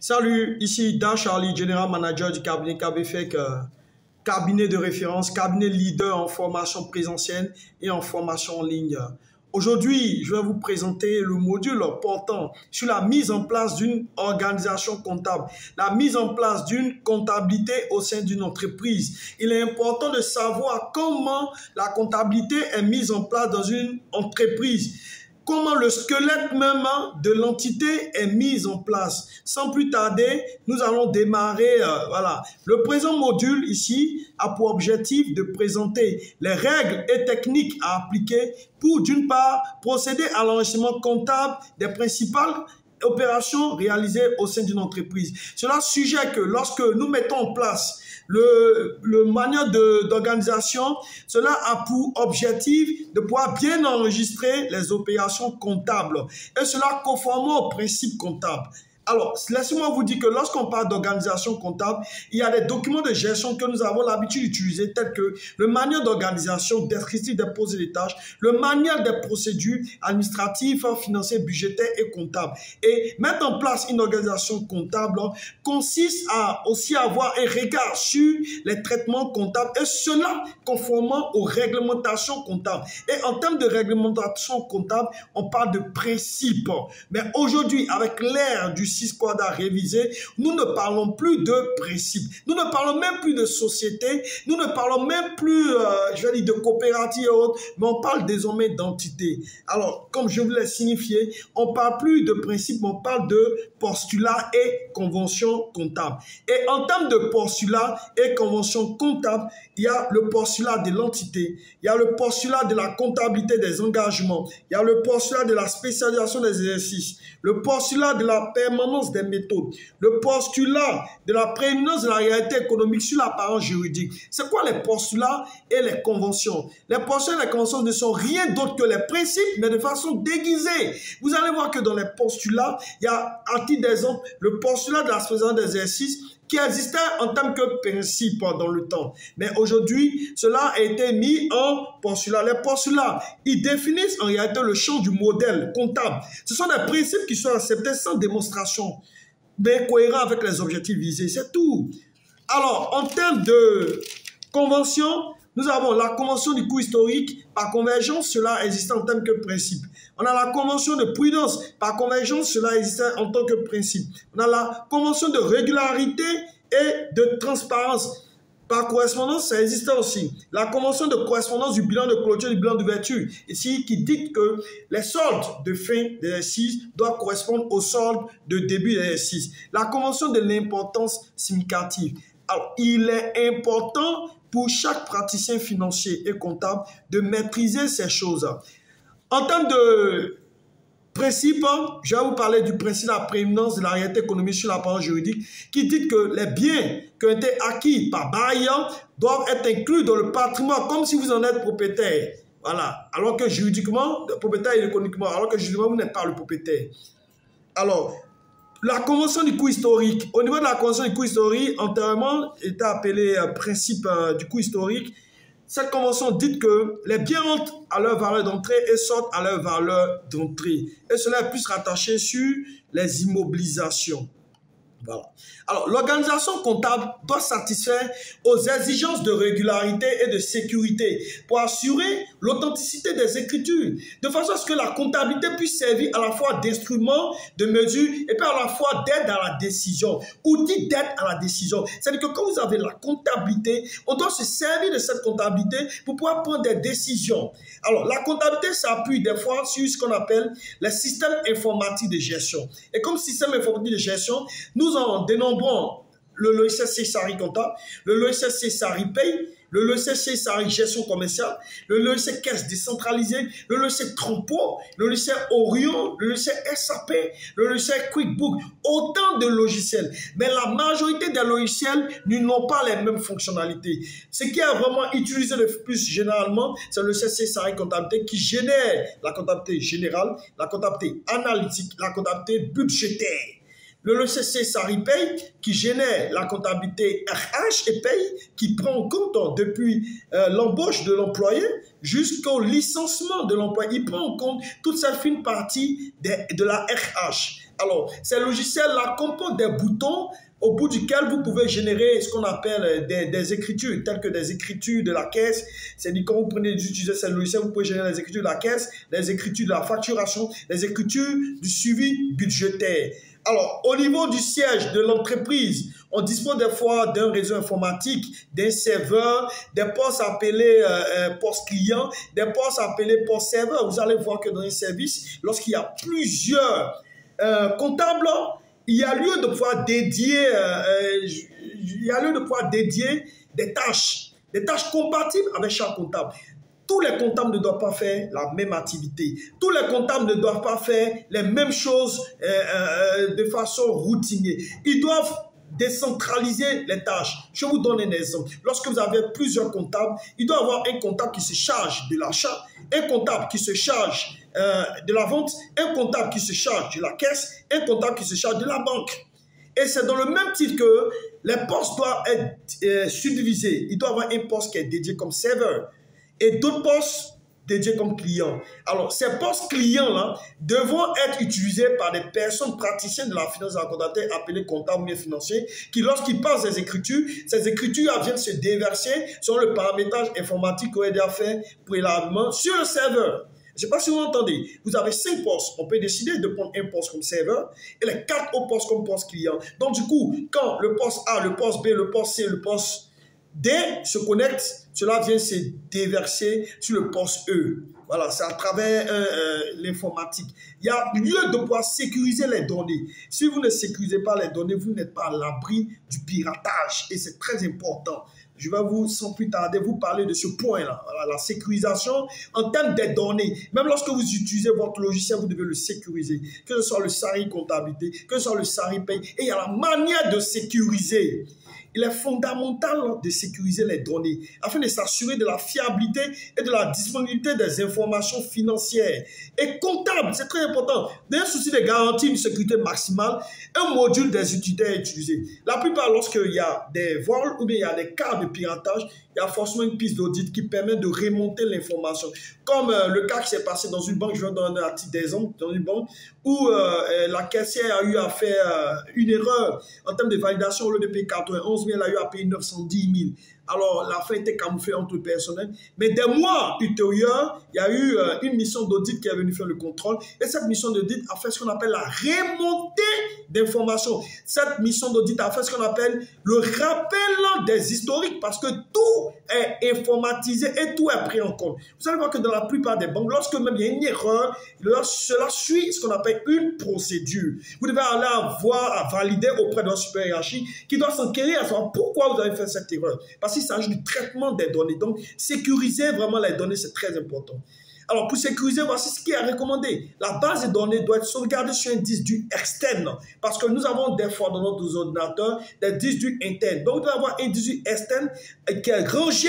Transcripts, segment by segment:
Salut, ici Dan Charlie, General Manager du cabinet KBFEC, cabinet de référence, cabinet leader en formation présentielle et en formation en ligne. Aujourd'hui, je vais vous présenter le module portant sur la mise en place d'une organisation comptable, la mise en place d'une comptabilité au sein d'une entreprise. Il est important de savoir comment la comptabilité est mise en place dans une entreprise. Comment le squelette même de l'entité est mis en place. Sans plus tarder, nous allons démarrer. Le présent module ici a pour objectif de présenter les règles et techniques à appliquer pour, d'une part, procéder à l'enregistrement comptable des principales opérations réalisées au sein d'une entreprise. Cela suggère que lorsque nous mettons en place le manuel d'organisation, cela a pour objectif de pouvoir bien enregistrer les opérations comptables et cela conformément aux principes comptables. Alors, laissez-moi vous dire que lorsqu'on parle d'organisation comptable, il y a des documents de gestion que nous avons l'habitude d'utiliser, tels que le manuel d'organisation, descriptif des postes et des tâches, le manuel des procédures administratives, financières, budgétaires et comptables. Et mettre en place une organisation comptable consiste à aussi avoir un regard sur les traitements comptables et cela conformément aux réglementations comptables. Et en termes de réglementation comptable, on parle de principes. Mais aujourd'hui, avec l'ère du 6 quadra révisé, nous ne parlons plus de principes. Nous ne parlons même plus de société. Nous ne parlons même plus, de coopérative et autres, mais on parle désormais d'entité. Alors, comme je vous l'ai signifié, on ne parle plus de principes, mais on parle de postulats et conventions comptables. Et en termes de postulats et conventions comptables, il y a le postulat de l'entité, il y a le postulat de la comptabilité des engagements, il y a le postulat de la spécialisation des exercices, le postulat de la permanence des méthodes, le postulat de la prééminence de la réalité économique sur l'apparence juridique. C'est quoi les postulats et les conventions? Les postulats et les conventions ne sont rien d'autre que les principes, mais de façon déguisée. Vous allez voir que dans les postulats, il y a, à titre d'exemple, le postulat de la spécialisation des exercices qui existait en tant que principe dans le temps. Mais aujourd'hui, cela a été mis en postulat. Les postulats, ils définissent en réalité le champ du modèle comptable. Ce sont des principes qui sont acceptés sans démonstration, mais cohérents avec les objectifs visés. C'est tout. Alors, en termes de convention, nous avons la convention du coût historique. Par convergence, cela existait en tant que principe. On a la convention de prudence. Par convergence, cela existait en tant que principe. On a la convention de régularité et de transparence. Par correspondance, ça existait aussi. La convention de correspondance du bilan de clôture et du bilan d'ouverture, ici, qui dit que les soldes de fin d'exercice doivent correspondre aux soldes de début d'exercice. La convention de l'importance significative. Alors, il est important pour chaque praticien financier et comptable de maîtriser ces choses. En termes de principe, je vais vous parler du principe de la prééminence de la réalité économique sur l'apparence juridique qui dit que les biens qui ont été acquis par bailleur doivent être inclus dans le patrimoine comme si vous en êtes propriétaire. Voilà. Alors que juridiquement, le propriétaire est économiquement, alors que juridiquement, vous n'êtes pas le propriétaire. Alors, la convention du coût historique. Au niveau de la convention du coût historique, antérieurement, était appelé principe du coût historique. Cette convention dit que les biens entrent à leur valeur d'entrée et sortent à leur valeur d'entrée. Et cela est plus rattaché sur les immobilisations. Voilà. Alors, l'organisation comptable doit satisfaire aux exigences de régularité et de sécurité pour assurer l'authenticité des écritures, de façon à ce que la comptabilité puisse servir à la fois d'instrument de mesure et puis à la fois d'aide à la décision, outil d'aide à la décision. C'est-à-dire que quand vous avez la comptabilité, on doit se servir de cette comptabilité pour pouvoir prendre des décisions. Alors, la comptabilité s'appuie des fois sur ce qu'on appelle les systèmes informatiques de gestion. Et comme système informatique de gestion, nous en dénombrons le logiciel CSARI comptable, le logiciel CSARI paye, le logiciel CSARI gestion commerciale, le logiciel caisse décentralisée, le logiciel Trampo, le logiciel Orion, le logiciel SAP, le logiciel QuickBook, autant de logiciels. Mais la majorité des logiciels n'ont pas les mêmes fonctionnalités. Ce qui est vraiment utilisé le plus généralement, c'est le logiciel CSARI comptabilité qui génère la comptabilité générale, la comptabilité analytique, la comptabilité budgétaire. Le logiciel CSARI paye qui génère la comptabilité RH et paye qui prend en compte depuis l'embauche de l'employé jusqu'au licenciement de l'employé. Il prend en compte toute cette fine partie de la RH. Alors, ces logiciels-là comportent des boutons au bout duquel vous pouvez générer ce qu'on appelle des écritures, telles que des écritures de la caisse. C'est-à-dire, quand vous prenez d'utiliser ces logiciels, vous pouvez générer les écritures de la caisse, les écritures de la facturation, les écritures du suivi budgétaire. Alors, au niveau du siège de l'entreprise, on dispose des fois d'un réseau informatique, d'un serveur, des postes appelés postes clients, des postes appelés postes serveurs. Vous allez voir que dans un service, lorsqu'il y a plusieurs comptables, il y a lieu de pouvoir dédier, des tâches compatibles avec chaque comptable. Tous les comptables ne doivent pas faire la même activité. Tous les comptables ne doivent pas faire les mêmes choses de façon routinière. Ils doivent décentraliser les tâches. Je vous donne un exemple. Lorsque vous avez plusieurs comptables, il doit y avoir un comptable qui se charge de l'achat, un comptable qui se charge de la vente, un comptable qui se charge de la caisse, un comptable qui se charge de la banque. Et c'est dans le même titre que les postes doivent être subdivisés. Il doit y avoir un poste qui est dédié comme serveur et d'autres postes dédiés comme clients. Alors, ces postes clients-là devront être utilisés par des personnes praticiennes de la finance et de la comptabilité appelées comptables ou financiers qui, lorsqu'ils passent ces écritures viennent se déverser sur le paramétrage informatique qu'on a déjà fait préalablement sur le serveur. Je ne sais pas si vous entendez. Vous avez 5 postes. On peut décider de prendre un poste comme serveur et les 4 autres postes comme poste client. Donc, du coup, quand le poste A, le poste B, le poste C, le poste D se connectent, cela vient se déverser sur le poste E. Voilà, c'est à travers l'informatique. Il y a lieu de pouvoir sécuriser les données. Si vous ne sécurisez pas les données, vous n'êtes pas à l'abri du piratage. Et c'est très important. Je vais vous, sans plus tarder, vous parler de ce point-là. Voilà, la sécurisation en termes des données. Même lorsque vous utilisez votre logiciel, vous devez le sécuriser. Que ce soit le SARI comptabilité, que ce soit le SARI paye. Et il y a la manière de sécuriser. Il est fondamental de sécuriser les données afin de s'assurer de la fiabilité et de la disponibilité des informations financières et comptables. C'est très important. Dans un souci de garantie une sécurité maximale, un module des utilitaires est utilisé. La plupart, lorsqu'il y a des vols ou bien il y a des cas de piratage, il y a forcément une piste d'audit qui permet de remonter l'information. Comme le cas qui s'est passé dans une banque, je vais donner un titre d'exemple, dans une banque où la caissière a eu à faire une erreur en termes de validation. Au lieu de payer 91 000, elle a eu à payer 910 000. Alors, la fin était camouflée entre le personnel. Mais des mois ultérieurs, il y a eu une mission d'audit qui est venue faire le contrôle. Et cette mission d'audit a fait ce qu'on appelle la remontée d'informations. Cette mission d'audit a fait ce qu'on appelle le rappel des historiques parce que tout est informatisé et tout est pris en compte. Vous allez voir que dans la plupart des banques, lorsque même il y a une erreur, cela suit ce qu'on appelle une procédure. Vous devez aller à valider auprès de votre supérieur hiérarchique qui doit s'enquérir à savoir pourquoi vous avez fait cette erreur. Parce qu'il s'agit du traitement des données. Donc, sécuriser vraiment les données, c'est très important. Alors, pour sécuriser, voici ce qui est recommandé. La base de données doit être sauvegardée sur un disque dur externe parce que nous avons des fois dans notre ordinateur des disques durs internes. Donc, vous devez avoir un disque dur externe qui est rangé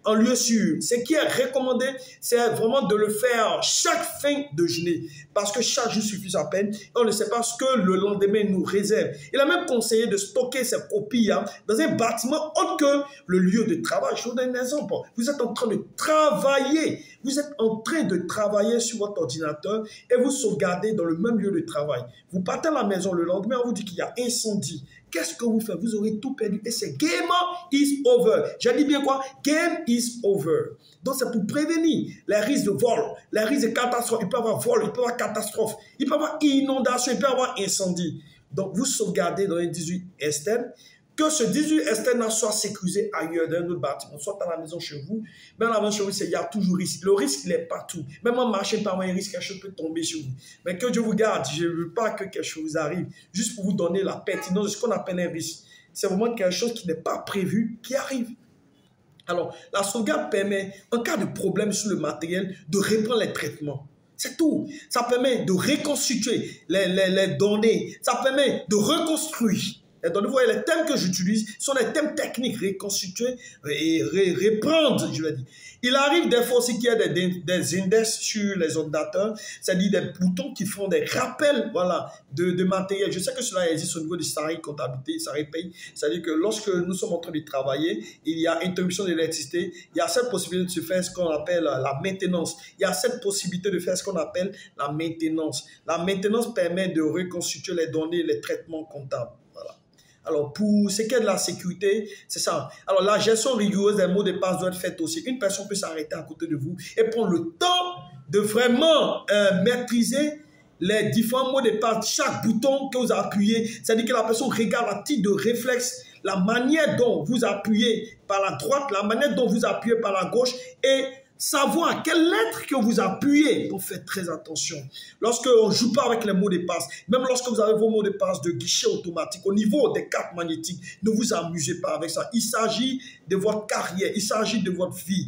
en lieu sûr. Ce qui est recommandé, c'est vraiment de le faire chaque fin de journée parce que chaque jour suffit à peine. On ne sait pas ce que le lendemain nous réserve. Il a même conseillé de stocker ces copies dans un bâtiment autre que le lieu de travail. Je vous donne un exemple. Vous êtes en train de travailler. Vous êtes en train de travailler sur votre ordinateur et vous sauvegardez dans le même lieu de travail. Vous partez à la maison le lendemain, on vous dit qu'il y a incendie. Qu'est-ce que vous faites? Vous aurez tout perdu et c'est game is over. J'ai dit bien quoi? Game is over. Donc c'est pour prévenir les risques de vol, les risques de catastrophe. Il peut y avoir vol, il peut y avoir catastrophe, il peut y avoir inondation, il peut y avoir incendie. Donc vous sauvegardez dans un 18 externe. Que ce 18 externe soit sécurisé ailleurs, dans un autre bâtiment, soit à la maison chez vous. Mais à la maison chez vous, il y a toujours risque. Le risque, il est partout. Même en marchant par un risque, quelque chose peut tomber sur vous. Mais que Dieu vous garde, je ne veux pas que quelque chose vous arrive. Juste pour vous donner la pertinence de ce qu'on appelle un risque. C'est vraiment quelque chose qui n'est pas prévu, qui arrive. Alors, la sauvegarde permet, en cas de problème sur le matériel, de reprendre les traitements. C'est tout. Ça permet de reconstituer les données. Ça permet de reconstruire. Les données, vous voyez, les thèmes que j'utilise sont des thèmes techniques reconstitués et reprendre, je vais dire. Il arrive des fois aussi qu'il y a des index sur les ordinateurs, c'est-à-dire des boutons qui font des rappels, voilà, de matériel. Je sais que cela existe au niveau du SARI comptabilité, SARI paye. C'est-à-dire que lorsque nous sommes en train de travailler, il y a interruption d'électricité, il y a cette possibilité de se faire ce qu'on appelle la maintenance. Il y a cette possibilité de faire ce qu'on appelle la maintenance. La maintenance permet de reconstituer les données, les traitements comptables. Voilà. Alors, pour ce qui est de la sécurité, c'est ça. Alors, la gestion rigoureuse des mots de passe doit être faite aussi. Une personne peut s'arrêter à côté de vous et prendre le temps de vraiment maîtriser les différents mots de passe, chaque bouton que vous appuyez. C'est-à-dire que la personne regarde à titre de réflexe la manière dont vous appuyez par la droite, la manière dont vous appuyez par la gauche et savoir à quelle lettre que vous appuyez. Donc faites très attention. Lorsqu'on ne joue pas avec les mots de passe, même lorsque vous avez vos mots de passe de guichet automatique, au niveau des cartes magnétiques, ne vous amusez pas avec ça. Il s'agit de votre carrière, il s'agit de votre vie.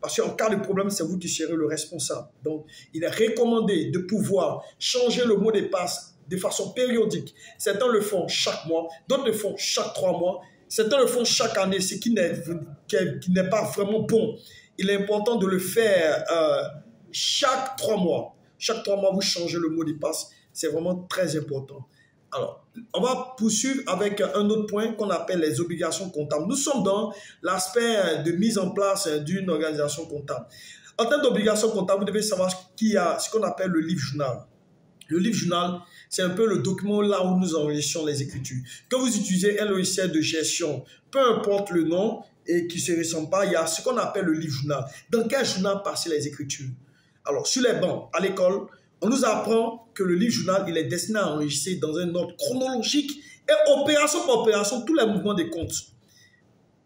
Parce qu'en cas de problème, c'est vous qui serez le responsable. Donc, il est recommandé de pouvoir changer le mot de passe de façon périodique. Certains le font chaque mois, d'autres le font chaque 3 mois, certains le font chaque année, ce qui n'est pas vraiment bon. Il est important de le faire chaque 3 mois. Chaque 3 mois, vous changez le mot de passe. C'est vraiment très important. Alors, on va poursuivre avec un autre point qu'on appelle les obligations comptables. Nous sommes dans l'aspect de mise en place d'une organisation comptable. En termes d'obligations comptables, vous devez savoir qu'il y a ce qu'on appelle le livre journal. Le livre journal, c'est un peu le document là où nous enregistrons les écritures. Que vous utilisez un logiciel de gestion, peu importe le nom et qui ne se ressemble pas, il y a ce qu'on appelle le livre journal. Dans quel journal passer les écritures? Alors, sur les bancs, à l'école, on nous apprend que le livre journal, il est destiné à enregistrer dans un ordre chronologique et opération par opération tous les mouvements des comptes.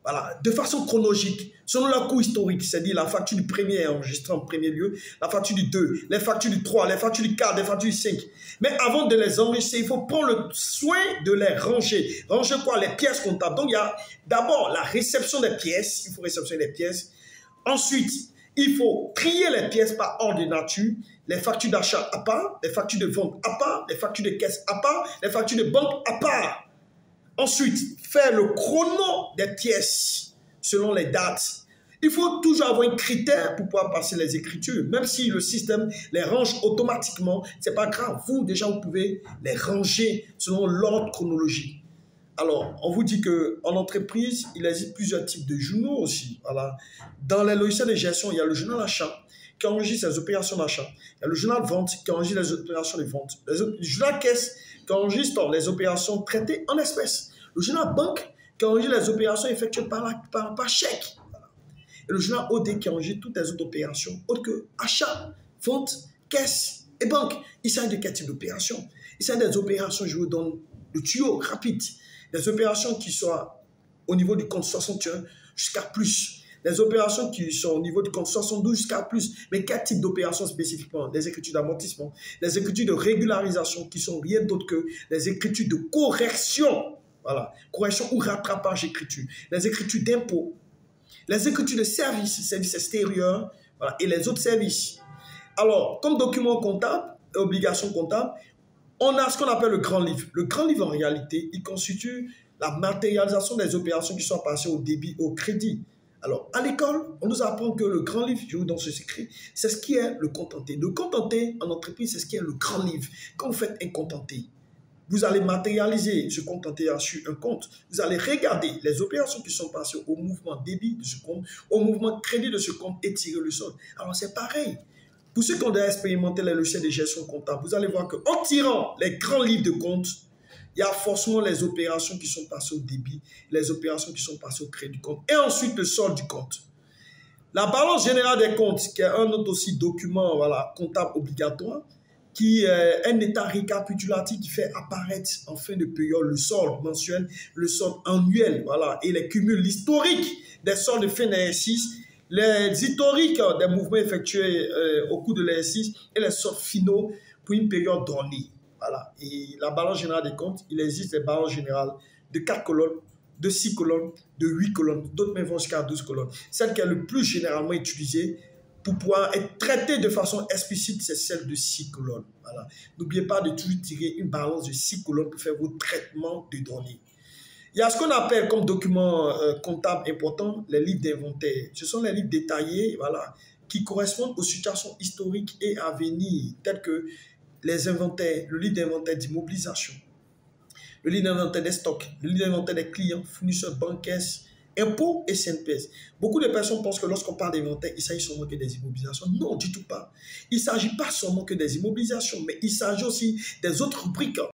Voilà, de façon chronologique, selon la coût historique, c'est-à-dire la facture du premier est enregistrée en premier lieu, la facture du 2, les factures du 3, les factures du 4, les factures du 5. Mais avant de les enregistrer, il faut prendre le soin de les ranger. Ranger quoi? Les pièces comptables. Donc, il y a d'abord la réception des pièces. Il faut réceptionner les pièces. Ensuite, il faut trier les pièces par ordre de nature. Les factures d'achat à part, les factures de vente à part, les factures de caisse à part, les factures de banque à part. Ensuite, faire le chrono des pièces selon les dates. Il faut toujours avoir un critère pour pouvoir passer les écritures. Même si le système les range automatiquement, ce n'est pas grave. Vous, déjà, vous pouvez les ranger selon l'ordre chronologique. Alors, on vous dit qu'en entreprise, il existe plusieurs types de journaux aussi. Voilà. Dans les logiciels de gestion, il y a le journal achat qui enregistre les opérations d'achat. Il y a le journal vente qui enregistre les opérations de vente. Le journal caisse qui enregistre les opérations traitées en espèces. Le journal banque qui enregistre les opérations effectuées par chèque. Voilà. Et le journal OD qui enregistre toutes les autres opérations autres que achat, vente, caisse et banque. Il s'agit de quel type d'opération? Il s'agit des opérations, je vous donne le tuyau rapide. Des opérations qui sont au niveau du compte 61 jusqu'à plus. Les opérations qui sont au niveau du compte 72 jusqu'à plus. Mais quel type d'opérations spécifiquement? Des écritures d'amortissement, des écritures de régularisation qui sont rien d'autre que des écritures de correction. Voilà, correction ou rattrapage écriture. Les écritures d'impôt, les écritures de services extérieurs, voilà, et les autres services. Alors, comme document comptable, obligation comptable, on a ce qu'on appelle le grand livre. Le grand livre, en réalité, il constitue la matérialisation des opérations qui sont passées au débit, au crédit. Alors, à l'école, on nous apprend que le grand livre, je vous donne ce secret, c'est ce qui est le contenté. Le contenté en entreprise, c'est ce qui est le grand livre. Quand vous faites un contenté, vous allez matérialiser ce contenté sur un compte. Vous allez regarder les opérations qui sont passées au mouvement débit de ce compte, au mouvement crédit de ce compte et tirer le solde. Alors, c'est pareil. Pour ceux qui ont déjà expérimenté les logiciels de gestion comptable, vous allez voir qu'en tirant les grands livres de compte, il y a forcément les opérations qui sont passées au débit, les opérations qui sont passées au crédit du compte, et ensuite le solde du compte. La balance générale des comptes, qui est un autre aussi document comptable obligatoire, qui est un état récapitulatif qui fait apparaître en fin de période le solde mensuel, le solde annuel, voilà, et les cumuls, l'historique des soldes de fin d'exercice, les historiques des mouvements effectués au cours de l'exercice et les soldes finaux pour une période donnée. Voilà. Et la balance générale des comptes, il existe des balances générales de 4 colonnes, de 6 colonnes, de 8 colonnes, d'autres même vont jusqu'à 12 colonnes. Celle qui est le plus généralement utilisée pour pouvoir être traitée de façon explicite, c'est celle de 6 colonnes. Voilà. N'oubliez pas de toujours tirer une balance de 6 colonnes pour faire vos traitements de données. Il y a ce qu'on appelle comme document comptable important, les livres d'inventaire. Ce sont les livres détaillés, voilà, qui correspondent aux situations historiques et à venir, telles que les inventaires, le livre d'inventaire d'immobilisation, le livre d'inventaire des stocks, le livre d'inventaire des clients, fournisseurs, bancaires, impôts et CNPS. Beaucoup de personnes pensent que lorsqu'on parle d'inventaire, il s'agit seulement que des immobilisations. Non, du tout pas. Il ne s'agit pas seulement que des immobilisations, mais il s'agit aussi des autres rubriques